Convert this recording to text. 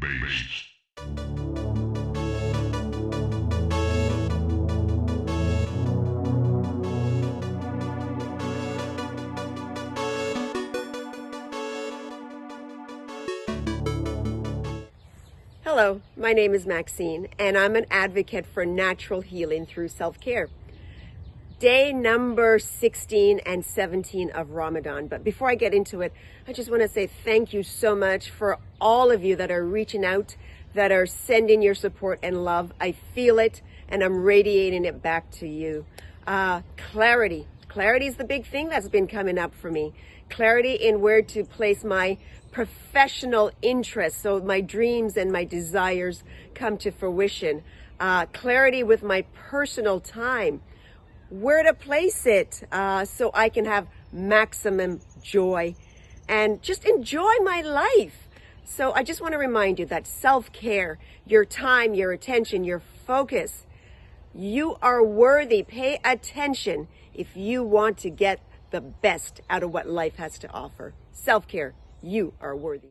based. Hello, my name is Maxine, and I'm an advocate for natural healing through self-care. Day number 16 and 17 of Ramadan. But before I get into it, I just want to say thank you so much for all of you that are reaching out, that are sending your support and love. I feel it, and I'm radiating it back to you. Clarity. Clarity is the big thing that's been coming up for me. Clarity in where to place my professional interests, so my dreams and my desires come to fruition. Clarity with my personal time, where to place it so I can have maximum joy and just enjoy my life. So I just want to remind you that self-care, your time, your attention, your focus, you are worthy. Pay attention if you want to get the best out of what life has to offer. Self-care, you are worthy.